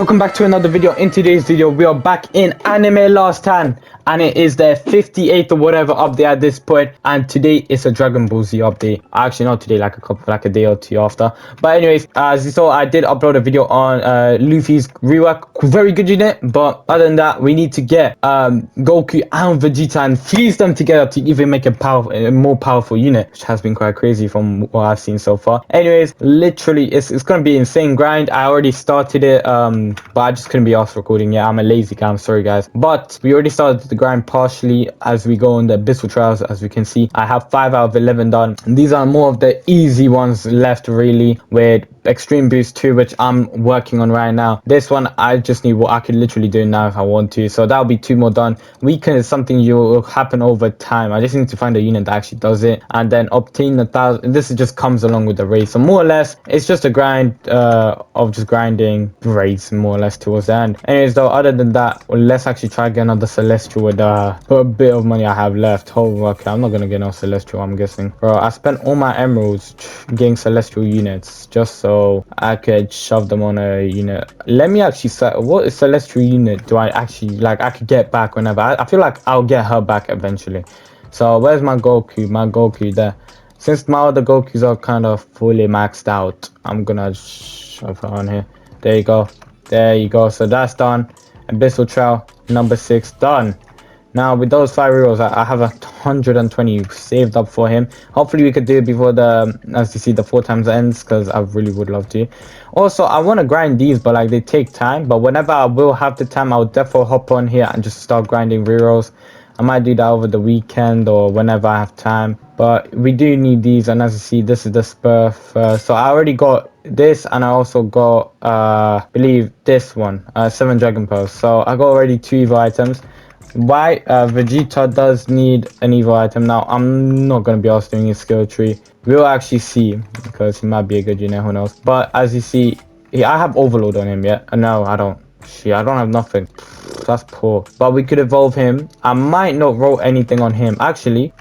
Welcome back to another video. In today's video we are back in Anime Last Stand, and it is the 58th or whatever update at this point, and today is a Dragon Ball Z update. Actually not today, like a day or two after. But anyways, as you saw, I did upload a video on Luffy's rework. Very good unit, but other than that, we need to get Goku and Vegeta and fuse them together to even make a more powerful unit, which has been quite crazy from what I've seen so far. Anyways, literally it's gonna be insane grind. I already started it, but I just couldn't be asked recording. Yeah, I'm a lazy guy, I'm sorry guys, but we already started the grind partially as we go on the abyssal trials. As we can see, I have 5 out of 11 done, and these are more of the easy ones left, really, with extreme boost 2, which I'm working on right now. This one I just need what I could literally do now if I want to, so that'll be 2 more done. Weaken is something will happen over time. I just need to find a unit that actually does it, and then obtain 1,000. This just comes along with the race, so more or less it's just a grind of just grinding race more or less towards the end. Anyways though, other than that, well, let's actually try get another celestial with a bit of money I have left. Oh, okay, I'm not gonna get no celestial, I'm guessing. Bro, I spent all my emeralds getting celestial units just so I could shove them on a unit. Let me actually say, what celestial unit do I actually like I could get back whenever? I feel like I'll get her back eventually. So where's my Goku? My Goku there. Since my other Gokus are kind of fully maxed out, I'm gonna shove her on here. There you go. There you go. So that's done. Abyssal Trail number 6 done. Now with those 5 reels, I have 120 saved up for him. Hopefully we could do it before the, as you see, the 4 times ends, because I really would love to. Also, I want to grind these, but like they take time. But whenever I will have the time, I'll definitely hop on here and just start grinding rerolls. I might do that over the weekend or whenever I have time. But we do need these, and as you see, this is the spur first. So I already got this, and I also got believe this one, 7 dragon pearls. So I got already 2 evil items. Why Vegeta does need an evil item. Now I'm not gonna be asked doing his skill tree. We'll actually see, because he might be a good unit, who knows. But as you see, I have overload on him. Yeah, no, I don't. Shit, I don't have nothing. That's poor. But we could evolve him. I might not roll anything on him. Actually,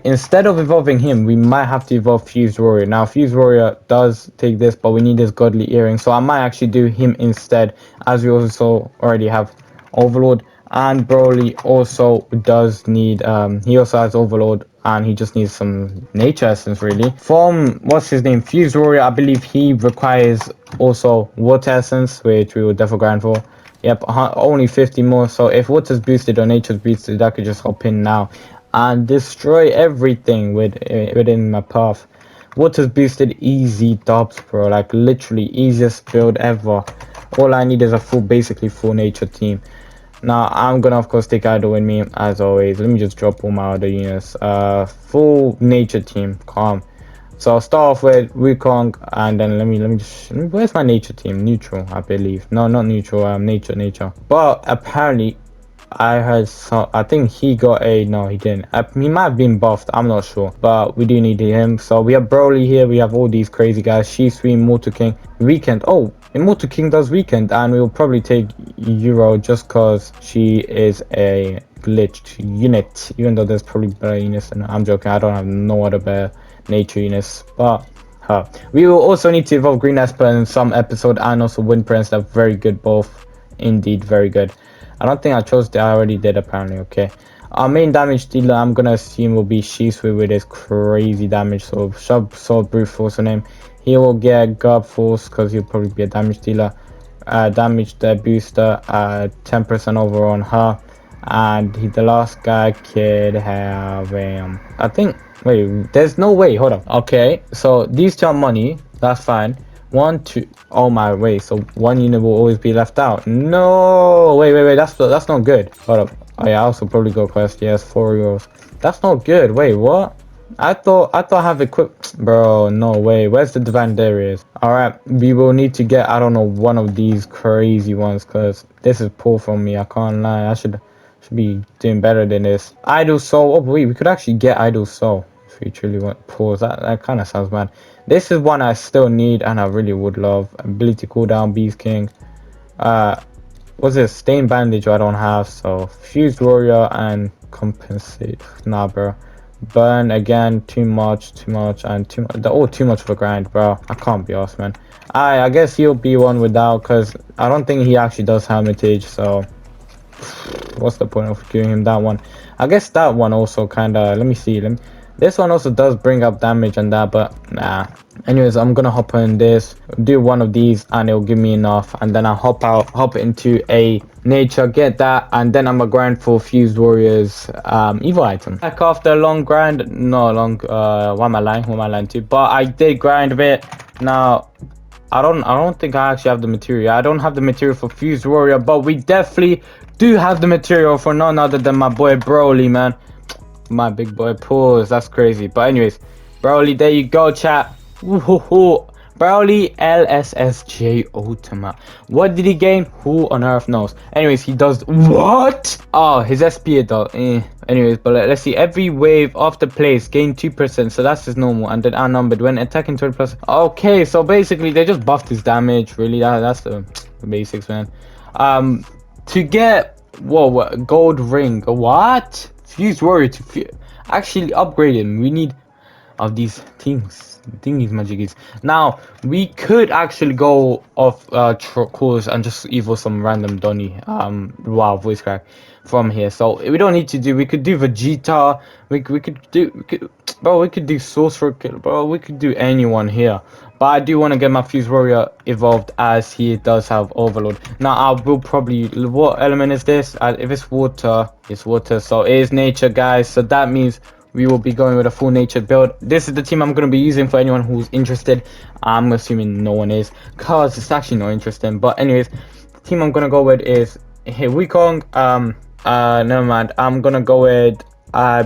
instead of evolving him, we might have to evolve Fused Warrior. Now Fused Warrior does take this, but we need his godly earring, so I might actually do him instead, as we also already have overlord. And Broly also does need he also has overload, and he just needs some nature essence, really, from what's his name, Fused Warrior. I believe he requires also water essence, which we will definitely grind for. Yep, only 50 more. So if water's boosted or nature's boosted, I could just hop in now and destroy everything within my path. Water's boosted, easy dubs, bro. Like literally easiest build ever. All I need is a basically full nature team. Now I'm gonna of course take idol with me as always. Let me just drop all my other units. Full nature team, calm. So I'll start off with Wukong, and then let me just, where's my nature team? Neutral, I believe. No, not neutral. Nature. But apparently, I heard I think he got a, no, he didn't. He might have been buffed. I'm not sure, but we do need him. So we have Broly here. We have all these crazy guys. Shisui, Immortal King, Weekend. Oh, Immortal King does Weekend, and we will probably take Euro just cause she is a glitched unit. Even though there's probably better units, and I'm joking. I don't have no other better nature units, but we will also need to evolve Green Esper in some episode, and also Wind Prince. They're very good, both, indeed very good. I don't think I chose that. I already did, apparently. Okay, our main damage dealer, I'm gonna assume, will be Shisui with his crazy damage. So shove sword brute force on him. He will get guard force because he'll probably be a damage dealer. Damage the booster, 10% over on her. And the last guy could have I think, wait, there's no way, hold on. Okay, so these 2 are money, that's fine. 1, 2, oh my way, so 1 unit will always be left out. No, wait, that's not good. Hold up. Oh yeah, I also probably go quest. Yes, 4 euros. That's not good. Wait, what? I thought I have equipped, bro. No way. Where's the divine Darius? All right, we will need to get, I don't know, one of these crazy ones, because this is poor from me. I can't lie. I should be doing better than this. Idle Soul. Oh wait, we could actually get Idle Soul if we truly want. Pause. That kind of sounds bad. This is one I still need, and I really would love. Ability cooldown, Beast King. What's this? Stain Bandage I don't have, so Fused Warrior and Compensate. Nah, bro. Burn again, too much, and too much. Oh, too much of a grind, bro. I can't be arsed, man. I guess he'll be one without, because I don't think he actually does hermitage, so what's the point of giving him that one? I guess that one also kind of, let me see, this one also does bring up damage and that, but nah. Anyways, I'm gonna hop on this, do one of these, and it'll give me enough, and then I'll hop into a nature, get that, and then I'm gonna grind for fused warriors evil item. Like after a long grind, no long why am I lying to, but I did grind a bit. Now I don't think I actually have the material. I don't have the material for fused warrior, but we definitely do have the material for none other than my boy Broly, man. My big boy pause, that's crazy. But anyways, Broly, there you go, chat. Woohoo. Broly LSSJ Ultima. What did he gain? Who on earth knows? Anyways, he does what? Oh, his SP though. Anyways, but let's see. Every wave after place gain 2%, so that's his normal, and then outnumbered when attacking 20%. Okay, so basically they just buffed his damage. Really, that's the basics, man. To get what gold ring? What? Fused warrior to actually upgrade him. We need of these thingies magickies. Now we could actually go off course and just evil some random Donny wow, voice crack from here. So we don't need to do, we could do Vegeta, we could do sorcerer, bro, we could do anyone here. But I do want to get my fused warrior evolved, as he does have overload. Now I will probably, what element is this? If it's water, it's water, so it is nature, guys. So that means we will be going with a full nature build. This is the team I'm going to be using for anyone who's interested. I'm assuming no one is, cause it's actually not interesting. But anyways, the team I'm going to go with is here Wukong. Never mind. I'm going to go with, I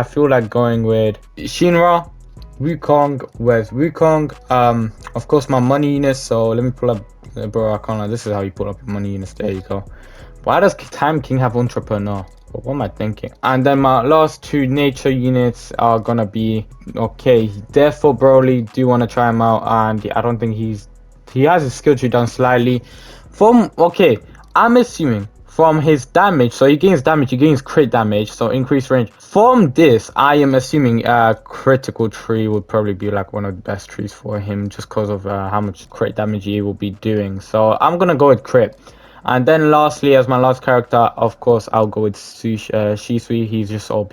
feel like going with Shinra, Wukong. Where's Wukong? Of course my money units. So let me pull up, bro, I can't lie. This is how you pull up your money units. There you go. Why does Time King have entrepreneur? What am I thinking? And then my last two nature units are gonna be okay. Therefore, Broly, do want to try him out, and I don't think he has his skill tree done slightly. From okay, I'm assuming from his damage, so he gains damage, he gains crit damage, so increased range. From this, I am assuming a critical tree would probably be like one of the best trees for him, just because of how much crit damage he will be doing. So I'm gonna go with crit. And then lastly, as my last character, of course, I'll go with Shisui. He's just OP.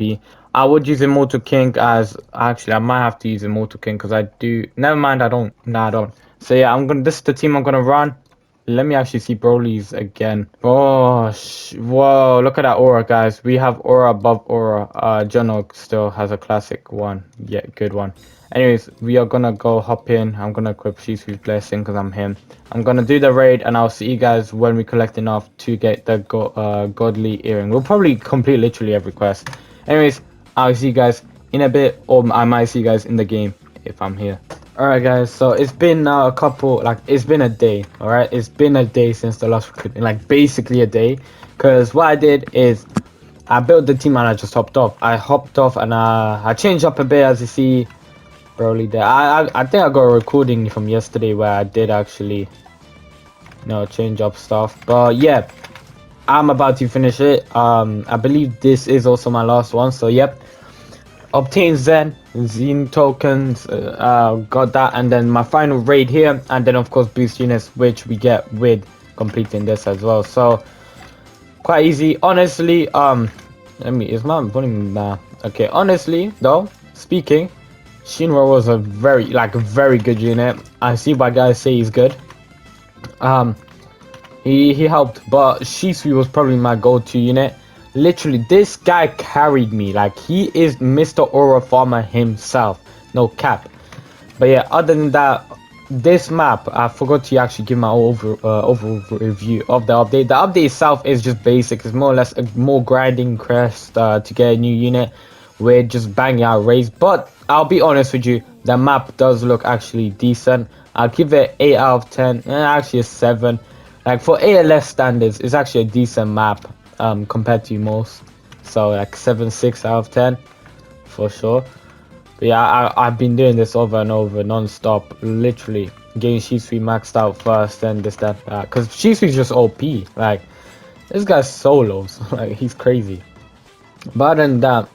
I would use Immortal King as, actually, I might have to use Immortal King because I do. Never mind, I don't. Nah, I don't. So yeah, this is the team I'm gonna run. Let me actually see Broly's again. Oh, whoa, look at that aura, guys. We have aura above aura. Jono still has a classic one. Yeah, good one. Anyways, we are gonna go hop in. I'm gonna equip Shisui's blessing because I'm him. I'm gonna do the raid, and I'll see you guys when we collect enough to get the godly earring. We'll probably complete literally every quest. Anyways, I'll see you guys in a bit, or I might see you guys in the game if I'm here. Alright guys, so it's been a couple, like it's been a day. Alright, it's been a day since the last recruiting, like basically a day, because what I did is I built the team and I just hopped off. And I changed up a bit, as you see Broly there. I think I got a recording from yesterday where I did actually, you know, change up stuff. But yeah, I'm about to finish it. I believe this is also my last one, so yep. Obtain Zen tokens, got that, and then my final raid here, and then of course boost units, which we get with completing this as well. So quite easy, honestly. Is my volume okay? Honestly though, speaking, Shinra was a very good unit. I see why guys say he's good. He helped, but Shisui was probably my go-to unit. Literally, this guy carried me. Like, he is Mr. Aura Farmer himself. No cap. But yeah, other than that, this map, I forgot to actually give my overall review of the update. The update itself is just basic. It's more or less a more grinding quest to get a new unit. We're just banging out raids. But I'll be honest with you, the map does look actually decent. I'll give it 8 out of 10. Actually a 7. Like, for ALS standards, it's actually a decent map. Compared to most, so like 7.6 out of 10 for sure. But yeah, I've been doing this over and over non-stop, literally getting Shisui maxed out first, then this, that, because Shisui's just OP. Like, this guy's solos. Like, he's crazy. But other than that,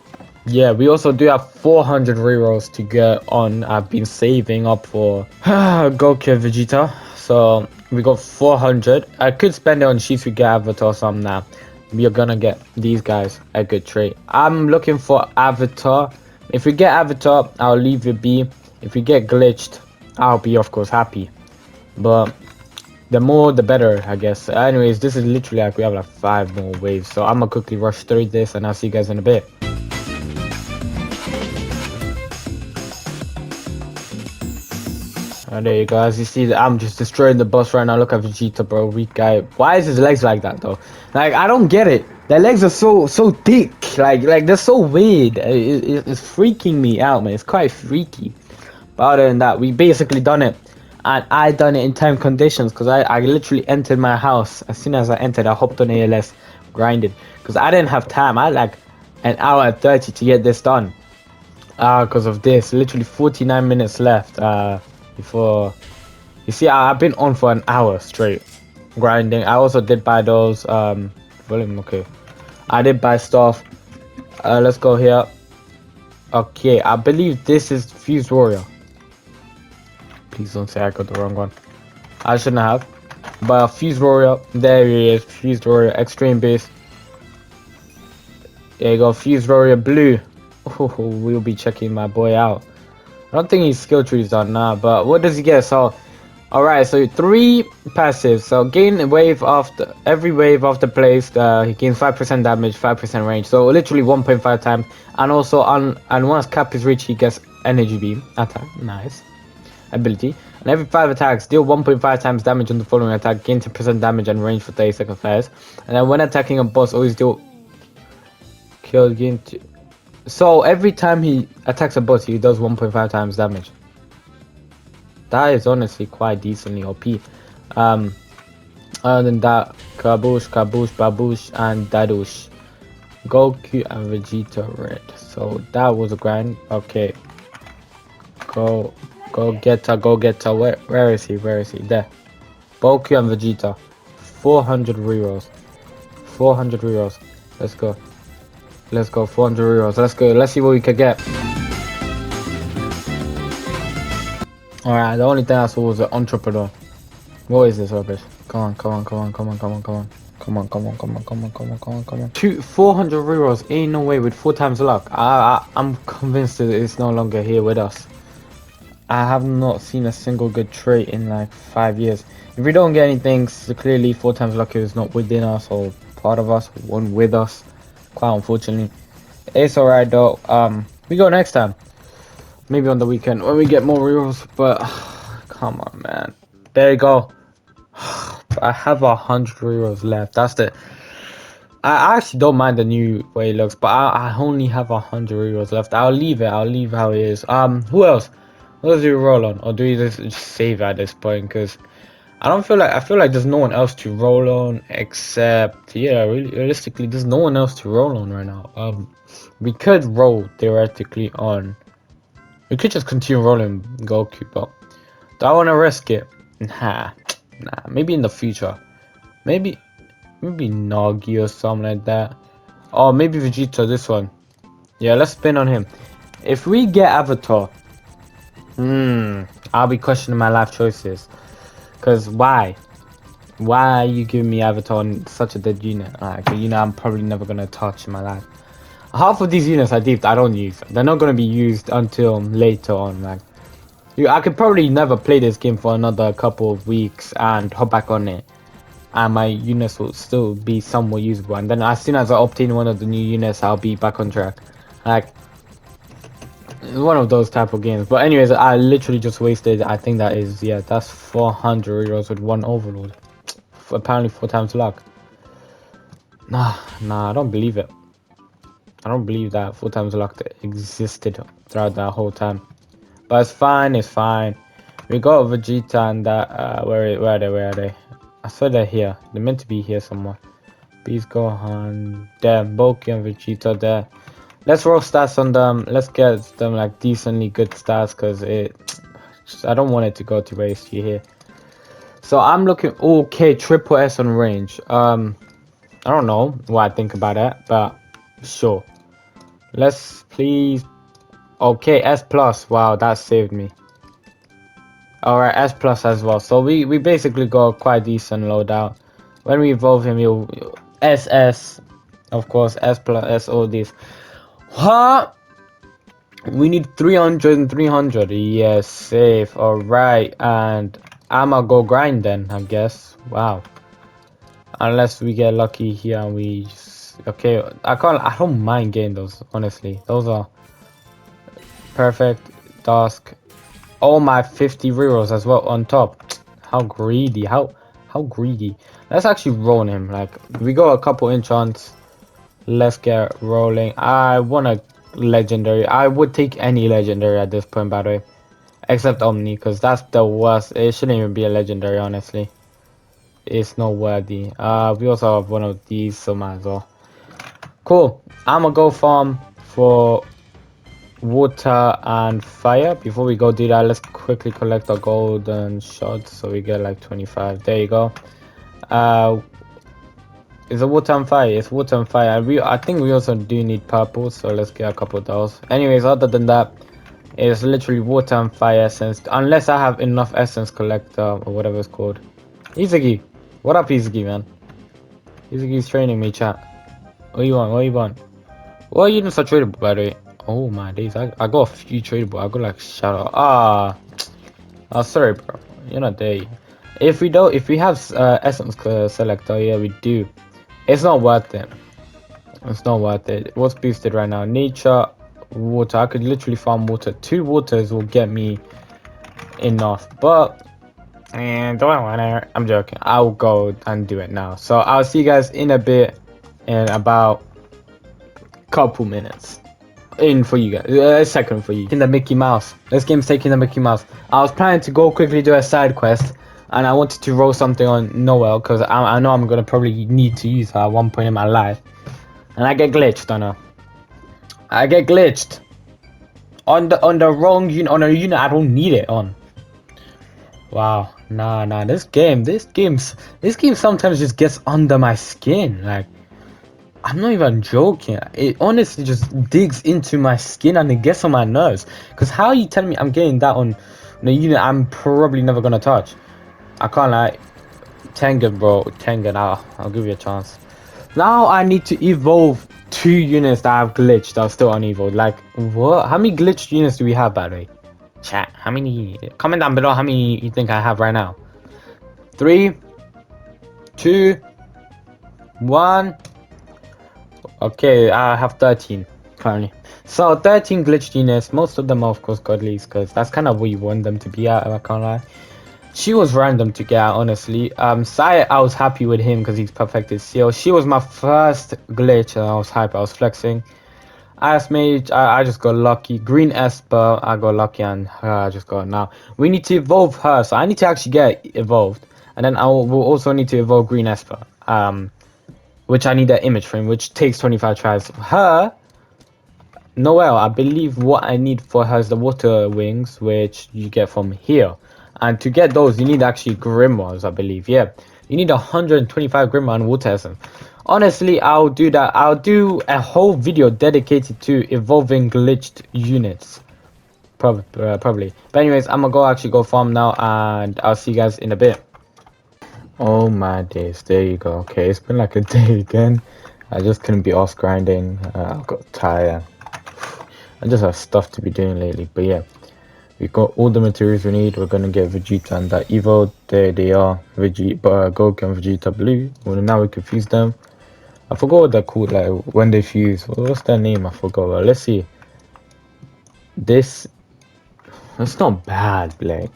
Yeah, we also do have 400 rerolls to get on. I've been saving up for Goku and Vegeta. So we got 400. I could spend it on sheets we get Avatar or something now. We are gonna get these guys a good trade. I'm looking for Avatar. If we get Avatar, I'll leave it be. If we get glitched, I'll be of course happy. But the more the better, I guess. Anyways, this is literally like we have like 5 more waves. So I'm gonna quickly rush through this and I'll see you guys in a bit. And there you go. As you see, I'm just destroying the boss right now. Look at Vegeta, bro. Weak guy. Why is his legs like that, though? Like, I don't get it. Their legs are so thick. Like they're so weird. It's freaking me out, man. It's quite freaky. But other than that, we basically done it. And I done it in time conditions. Because I literally entered my house. As soon as I entered, I hopped on ALS. Grinded. Because I didn't have time. I had like an hour and 30 to get this done. Because of this. Literally 49 minutes left. Before you see, I've been on for an hour straight grinding. I also did buy those volume. Okay, I did buy stuff. Let's go here. Okay, I believe this is Fused Warrior. Please don't say I got the wrong one. I shouldn't have. But Fused Warrior, there he is. Fused Warrior Extreme Base. There you go, Fused Warrior Blue. Oh, we'll be checking my boy out. I don't think his skill tree is done now, but what does he get? So, alright, so 3 passives. So, gain a wave after every wave after placed. He gains 5% damage, 5% range. So, literally 1.5 times. And also, and once cap is reached, he gets energy beam attack. Nice ability. And every 5 attacks, deal 1.5 times damage on the following attack. Gain 10% damage and range for 30 seconds flares. And then when attacking a boss, always deal kill gain. So every time he attacks a boss, he does 1.5 times damage. That is honestly quite decently OP. Other than that, Kaboosh, Baboosh, and Dadoosh. Goku and Vegeta red. So that was a grind. Okay. Go get her. Where is he? There. Goku and Vegeta. 400 rerolls. 400 rerolls. Let's go. 400 rerolls. Let's go. Let's see what we can get. Alright, the only thing I saw was an entrepreneur. What is this rubbish? Come on. 400 rerolls, ain't no way with 4 times luck. I'm convinced that it's no longer here with us. I have not seen a single good trait in like 5 years. If we don't get anything, so clearly 4 times luck is not within us or part of us, one with us. Quite unfortunately. It's alright though. We go next time. Maybe on the weekend when we get more rerolls, but come on, man. There you go. I have 100 rerolls left. That's it. I actually don't mind the new way it looks, but I only have 100 rerolls left. I'll leave how it is. Who else? What else do you roll on, or do you just save at this point? Because I feel like there's no one else to roll on except, yeah, really, realistically, there's no one else to roll on right now. We could roll theoretically on. We could just continue rolling Goku, but do I want to risk it? Nah. Maybe in the future. Maybe Nagi or something like that. Or maybe Vegeta, this one. Yeah, let's spin on him. If we get Avatar, I'll be questioning my life choices. Cause why? Why are you giving me Avatar on such a dead unit? Like, I'm probably never gonna touch in my life. Half of these units I don't use. They're not gonna be used until later on. Like, I could probably never play this game for another couple of weeks and hop back on it, and my units will still be somewhat usable. And then as soon as I obtain one of the new units, I'll be back on track. Like, it's one of those type of games. But anyways, I literally just wasted, I think that is, yeah, that's 400 rerolls with 1 overload. Apparently 4 times luck. Nah, I don't believe it. I don't believe that 4 times luck that existed throughout that whole time. But it's fine. We got Vegeta and that, where are they? I saw they're here. They're meant to be here somewhere. Please go on. There, Goku and Vegeta there. Let's roll stats on them. Let's get them like decently good stats, because I don't want it to go to waste here. So I'm looking okay, triple S on range. I don't know what I think about that, but sure. Let's please. Okay, S plus. Wow, that saved me. Alright, S plus as well. So we basically got quite decent loadout. When we evolve him, you'll SS, of course, S plus S, all these. What? We need 300 and 300. Yes, safe. Alright, and I'ma go grind then, I guess. Wow. Unless we get lucky here and we just, okay, I don't mind getting those, honestly. Those are perfect. Task. Oh, my 50 rerolls as well on top. How greedy, how greedy. Let's actually roll him. Like, we got a couple enchants. Let's get rolling. I want a legendary. I would take any legendary at this point, by the way, except Omni, because that's the worst. It shouldn't even be a legendary, honestly. It's not worthy. We also have one of these, so might as well. Cool. I'm gonna go farm for water and fire. Before we go do that, let's quickly collect our golden shots so we get like 25. There you go. It's a water and fire. It's water and fire. I think we also do need purple, so let's get a couple of those. Anyways, other than that, it's literally water and fire essence, unless I have enough essence collector or whatever it's called. Izuki, what up, Izuki, man? Izuki's training me, chat. What you want? What you want? What are you doing so tradable, by the way? Oh my days, I got a few tradable. I got like shadow. Sorry, bro. You're not there. If we have essence selector, yeah, we do. It's not worth it. It's not worth it. What's boosted right now? Nature, water. I could literally farm water. 2 waters will get me enough. But and don't want to. I'm joking. I'll go and do it now. So I'll see you guys in a bit, in about couple minutes. In for you guys, a second for you. In the Mickey Mouse. This game's taking the Mickey Mouse. I was planning to go quickly do a side quest, and I wanted to roll something on Noel because I know I'm gonna probably need to use her at one point in my life, and I get glitched. I know. I get glitched on the wrong unit, on a unit I don't need it on. Wow, nah. This game sometimes just gets under my skin. Like, I'm not even joking. It honestly just digs into my skin and it gets on my nerves. Cause how are you telling me I'm getting that on a unit I'm probably never gonna touch? I can't lie. Tengen, bro. Tengen, I'll give you a chance. Now I need to evolve 2 units that have glitched that are still unevolved. Like, what? How many glitched units do we have, by the way? Chat, how many? Comment down below how many you think I have right now. 3, 2, 1. Okay, I have 13 currently. So 13 glitched units. Most of them are of course godlies, because that's kind of what you want them to be at. I can't lie. She was random to get out, honestly. Sai, I was happy with him because he's perfected seal. She was my first glitch and I was hype. I was flexing. Ice Mage, I just got lucky. Green Esper, I got lucky, and I just got now. We need to evolve her, so I need to actually get evolved, and then we'll also need to evolve Green Esper. Which I need that image frame, which takes 25 tries. Her, Noelle, I believe what I need for her is the water wings, which you get from here. And to get those, you need actually grimoires, I believe. Yeah, you need 125 grimoire and water essence. Honestly, I'll do that. I'll do a whole video dedicated to evolving glitched units. Probably. But anyways, I'm gonna actually go farm now, and I'll see you guys in a bit. Oh my days, there you go. Okay, it's been like a day again. I just couldn't be off grinding. I got tired. I just have stuff to be doing lately. But yeah, we got all the materials we need. We're gonna get Vegeta and that Evo. There they are. Goku and Vegeta Blue. Well, now we can fuse them. I forgot what they're called, like when they fuse. What's their name? I forgot. Well, let's see. This, it's not bad, like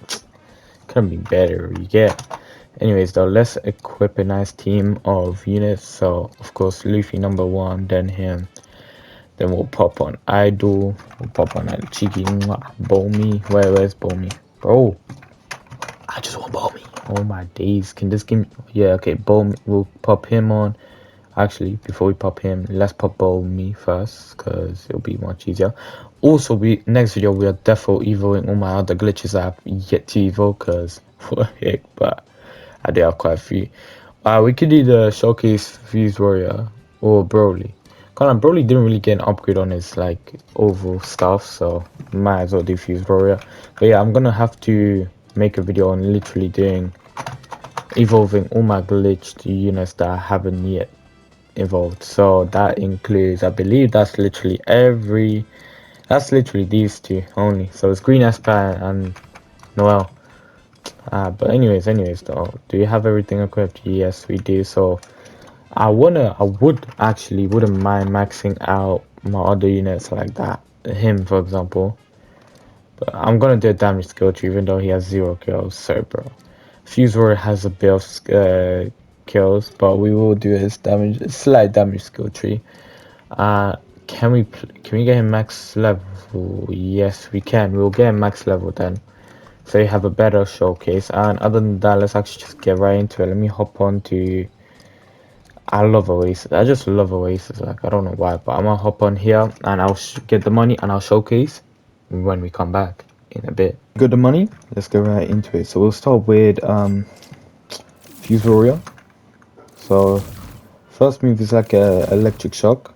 couldn't be better. You get. Anyways, though, let's equip a nice team of units. So of course, Luffy number 1, then him. Then we'll pop on Idol. We'll pop on like cheeky Bomi. Where's Bomi? Bro, I just want Bomi. Oh my days. Can this game? Yeah, okay. Bomi. We'll pop him on. Actually, before we pop him, let's pop me first, because it'll be much easier. Also, next video we are definitely evoing all my other glitches I have yet to evo, because what the heck, but I do have quite a few. We could either showcase Fuse Warrior or Broly. Kind of Broly didn't really get an upgrade on his like overall stuff, so might as well do Fuse Warrior. But yeah, I'm gonna have to make a video on literally doing evolving all my glitched units that I haven't yet evolved. So that includes, I believe that's literally these two only. So it's Green Aspire and Noel. But anyways though, do you have everything equipped? Yes, we do. So wouldn't mind maxing out my other units like that. Him, for example. But I'm gonna do a damage skill tree even though he has 0 kills. So bro. Fuse Warrior has a bit of kills, but we will do his damage, slight damage skill tree. Uh, can we get him max level? Yes, we can. We'll get him max level then. So you have a better showcase. And other than that, let's actually just get right into it. Let me hop on to. I love Oasis. I just love Oasis. Like I don't know why, but I'm gonna hop on here and I'll get the money and I'll showcase when we come back in a bit. Got the money. Let's go right into it. So we'll start with Fuse Warrior. So first move is like a electric shock.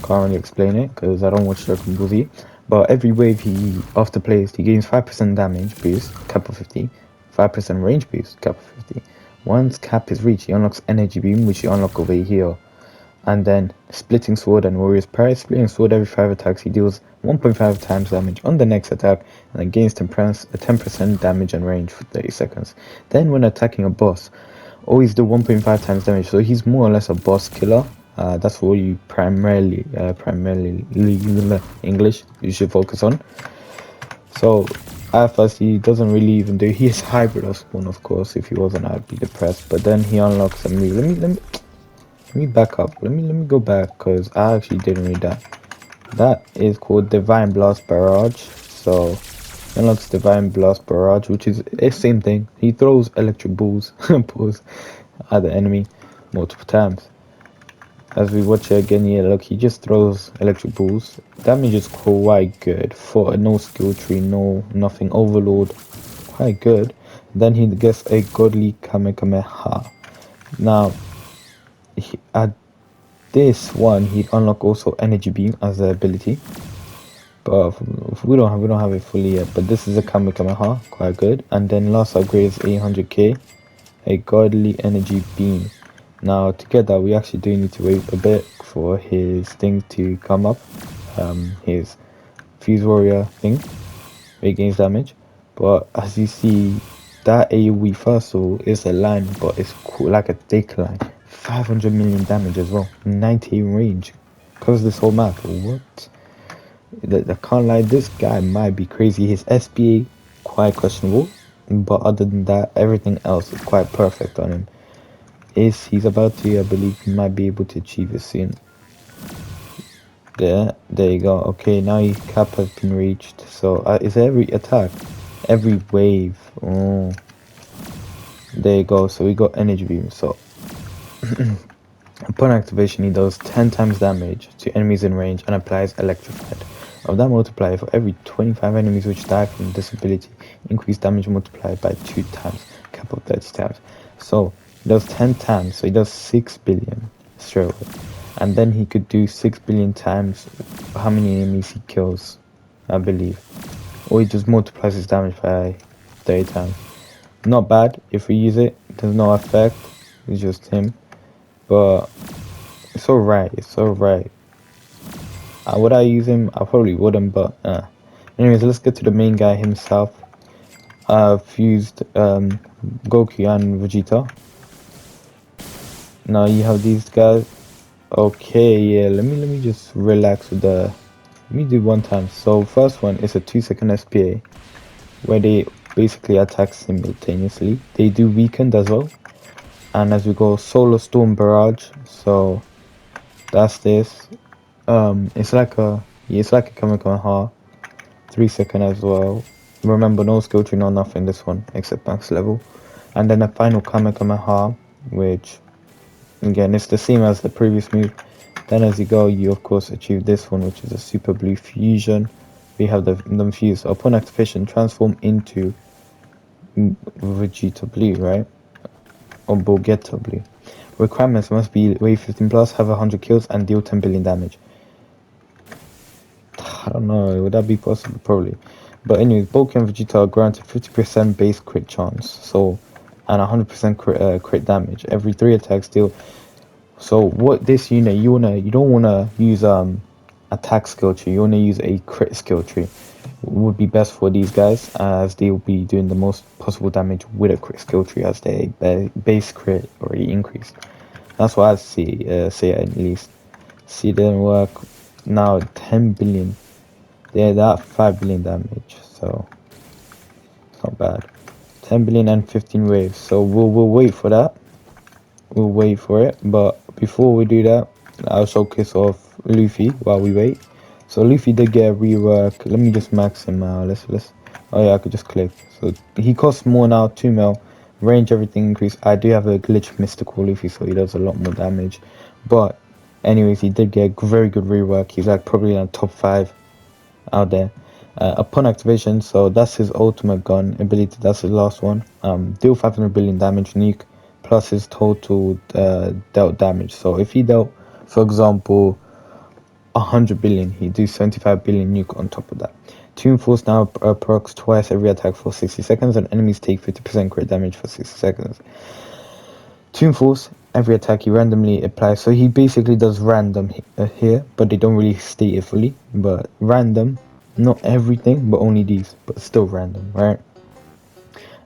Can't really explain it because I don't watch Dragon Ball Z. But every wave he after placed, he gains 5% damage boost, cap of 50, 5% range boost, cap of 50. Once cap is reached, he unlocks energy beam, which you unlock over here. And then splitting sword and warrior's pride. Splitting sword every 5 attacks, he deals 1.5 times damage on the next attack and then gains 10% damage and range for 30 seconds. Then when attacking a boss, always do 1.5 times damage, so he's more or less a boss killer. That's what you primarily English you should focus on. So at first he doesn't really even do, he is hybrid of spawn, of course. If he wasn't, I'd be depressed. But then he unlocks a move. Let me back up. Let me go back because I actually didn't read that. That is called Divine Blast Barrage. So he unlocks Divine Blast Barrage, which is the same thing. He throws electric balls at the enemy multiple times. As we watch it again, yeah, look, he just throws electric balls. Damage is quite good for a no skill tree, no nothing overload. Quite good. Then he gets a godly Kamehameha. Now, at this one, he'd unlock also energy beam as an ability. But we don't have it fully yet. But this is a Kamehameha, quite good. And then last upgrade is 800k, a godly energy beam. Now to get that, we actually do need to wait a bit for his thing to come up, his Fuse Warrior thing, where he gains damage. But as you see, that AoE first of all is a line, but it's cool, like a thick line. 500 million damage as well, 90 range, covers this whole map. What? I can't lie, this guy might be crazy. His SPA quite questionable, but other than that, everything else is quite perfect on him. He's about to, I believe he might be able to achieve it soon. There you go. Okay, now your cap has been reached. So is every attack, every wave. Oh, there you go. So we got energy beam. So upon activation, he does 10 times damage to enemies in range and applies electrified. Of that multiplier, for every 25 enemies which die from this ability, increase damage multiplied by 2 times, cap of 30 times. So he does 10 times, so he does 6 billion straight away. And then he could do 6 billion times how many enemies he kills, I believe. Or he just multiplies his damage by 30 times. Not bad if we use it. There's no effect. It's just him. But it's alright. It's alright. Would I use him? I probably wouldn't, but anyways, let's get to the main guy himself. Fused Goku and Vegeta. Now you have these guys. Okay, yeah, let me just relax with the, let me do one time. So first one is a 2-second SPA where they basically attack simultaneously. They do weakened as well. And as we go, Solar Storm Barrage. So that's this. It's like a Kamehameha. 3-second as well. Remember, no skill tree, no nothing this one except max level. And then a final Kamehameha, which again it's the same as the previous move. Then as you go, you of course achieve this one, which is a super blue fusion. We have them fuse. So upon activation, transform into Vegeta blue, right? Or Vegeta blue. Requirements must be weight 15 plus, have 100 kills, and deal 10 billion damage. I don't know, would that be possible? Probably. But anyways, Goku and Vegeta are granted 50% base crit chance, so, and 100% crit damage. Every 3 attacks deal. So what this unit, you don't wanna use attack skill tree, you wanna use a crit skill tree. Would be best for these guys, as they will be doing the most possible damage with a crit skill tree, as their base crit already increased. That's what I say at least. See, it didn't work. Now 10 billion. Yeah, that 5 billion damage, so it's not bad. 10 billion and 15 waves. So we'll wait for that. We'll wait for it. But before we do that, I'll showcase off Luffy while we wait. So Luffy did get a rework. Let me just max him out. Let's. Oh yeah, I could just click. So he costs more now, 2 mil. Range, everything increased. I do have a glitch mystical Luffy, so he does a lot more damage. But anyways, he did get very good rework. He's like probably in the top 5 out there. Upon activation, so that's his ultimate gun ability. That's his last one. Deal 500 billion damage nuke plus his total dealt damage. So if he dealt, for example, 100 billion, he do 75 billion nuke on top of that. Toon Force now procs twice every attack for 60 seconds, and enemies take 50% crit damage for 60 seconds. Toon Force, every attack he randomly applies. So he basically does random here, but they don't really state it fully. But random, not everything, but only these, but still random, right?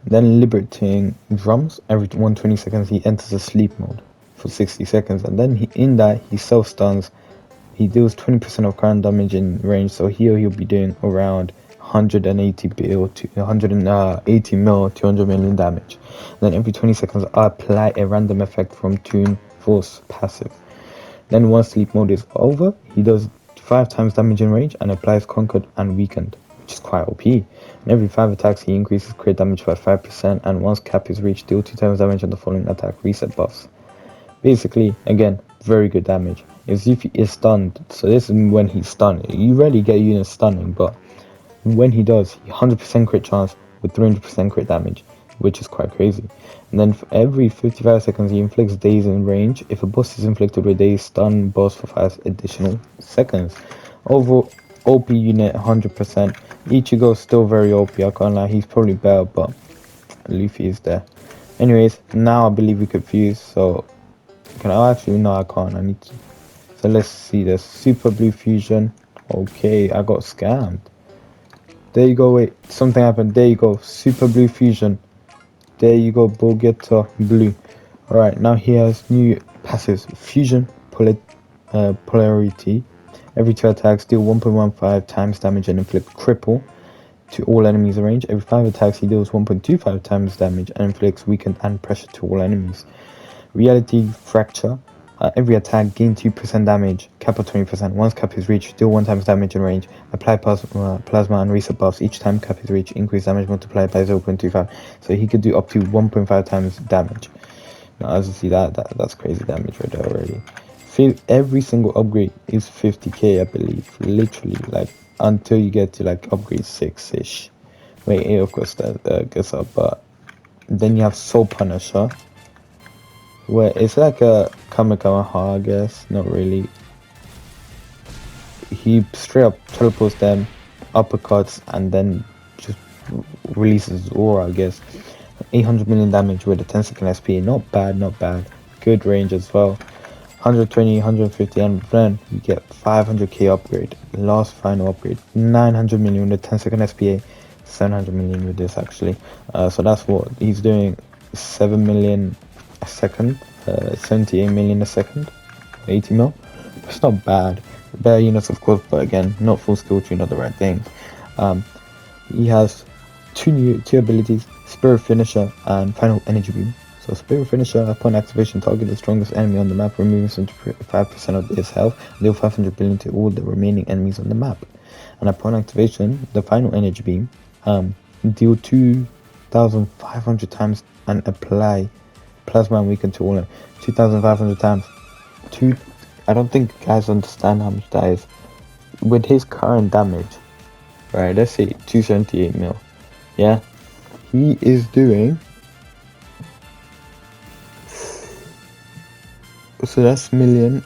Then liberating drums, every 120 seconds he enters a sleep mode for 60 seconds, and then in that he self stuns. He deals 20% of current damage in range, so here he'll be doing around 180 mil, 200 million damage. Then every 20 seconds I apply a random effect from Toon Force passive. Then once sleep mode is over, he does 5 times damage in range and applies Conquered and Weakened, which is quite OP. And every 5 attacks he increases crit damage by 5%, and once cap is reached, deal 2 times damage on the following attack, reset buffs. Basically, again, very good damage. If he is stunned, so this is when he's stunned. You rarely get units stunning, but when he does, 100% crit chance with 300% crit damage, which is quite crazy. And then for every 55 seconds he inflicts daze in range. If a boss is inflicted with daze, stun boss for 5 additional seconds. Overall, OP unit 100%. Ichigo's still very OP, I can't lie, he's probably better, but Luffy is there. Anyways, now I believe we could fuse, so can I actually, no I can't, I need to. So let's see this. Super Blue Fusion. Okay, I got scammed. There you go, wait, something happened. There you go, Super Blue Fusion. There you go, Vegeta Blue. Alright, now he has new passives. Fusion, Polarity. Every 2 attacks deal 1.15 times damage and inflict cripple to all enemies in range. Every 5 attacks he deals 1.25 times damage and inflicts weakened and pressure to all enemies. Reality Fracture. Every attack gain 2% damage, cap of 20%. Once cap is reached, deal 1 times damage in range. Apply plasma and reset buffs. Each time cap is reached, increase damage multiplied by 0.25. So he could do up to 1.5 times damage. Now, as you see, that's crazy damage right there already. Every single upgrade is 50k, I believe. Literally, like until you get to like upgrade 6-ish. Wait, 8 of course that gets up, but then you have Soul Punisher. Where it's like a Kamehameha, I guess. Not really. He straight up teleports them, uppercuts, and then just releases aura, I guess. 800 million damage with a 10-second SP. Not bad, not bad. Good range as well. 120, 150, and then you get 500k upgrade. Last final upgrade. 900 million with a 10-second SPA. 700 million with this actually. So that's what he's doing. 7 million a second, 78 million a second, 80 mil. It's not bad. Better units of course, but again, not full skill tree, not the right thing. He has two abilities, Spirit Finisher and Final Energy Beam. So Spirit Finisher, upon activation, target the strongest enemy on the map, removing 75% of its health, deal 500 billion to all the remaining enemies on the map. And upon activation, the Final Energy Beam, deal 2,500 times and apply plasma and weaken to all 2,500 times. I don't think guys understand how much that is. With his current damage, right, let's say 278 mil, yeah, he is doing So that's million.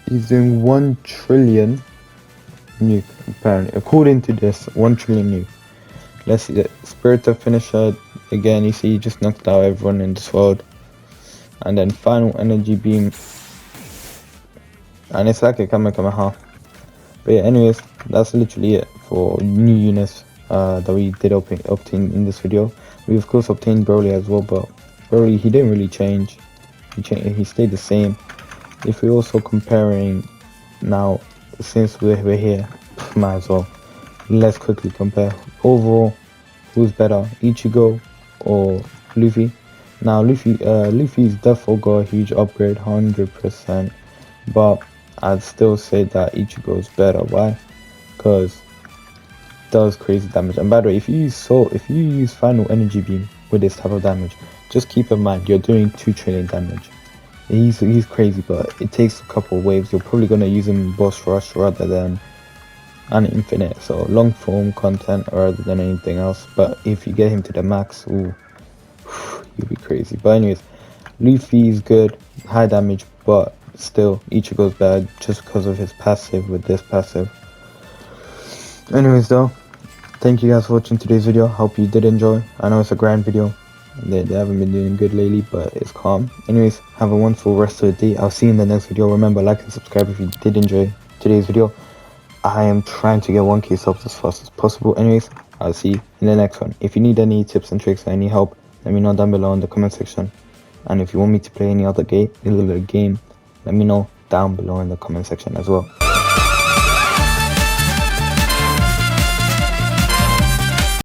He's doing 1 trillion nuke, apparently. According to this, 1 trillion nuke. Let's see the Spirit of Finisher. Again, you see, he just knocked out everyone in this world. And then Final Energy Beam. And it's like a Kamehameha. But yeah, anyways, that's literally it for new units that we did obtain in this video. We of course obtained Broly as well, but Broly, he didn't really change. He stayed the same. If we're also comparing now, since we're here, might as well. Let's quickly compare. Overall, who's better, Ichigo or Luffy? Now Luffy's definitely got a huge upgrade, 100%. But I'd still say that Ichigo's better. Why? Because it does crazy damage. And by the way, if you use Final Energy Beam with this type of damage, just keep in mind you're doing 2 trillion damage. He's crazy, but it takes a couple of waves. You're probably gonna use him in boss rush rather than an infinite, so long form content rather than anything else. But if you get him to the max, ooh, you'll be crazy. But anyways, Luffy is good, high damage, but still Ichigo's bad just because of his passive with this passive. Anyways though, thank you guys for watching today's video. Hope you did enjoy. I know it's a grand video. They haven't been doing good lately, but it's calm. Anyways, have a wonderful rest of the day. I'll see you in the next video. Remember, like and subscribe if you did enjoy today's video. I am trying to get 1k subs as fast as possible. Anyways, I'll see you in the next one. If you need any tips and tricks or any help, let me know down below in the comment section. And if you want me to play any other game, let me know down below in the comment section as well.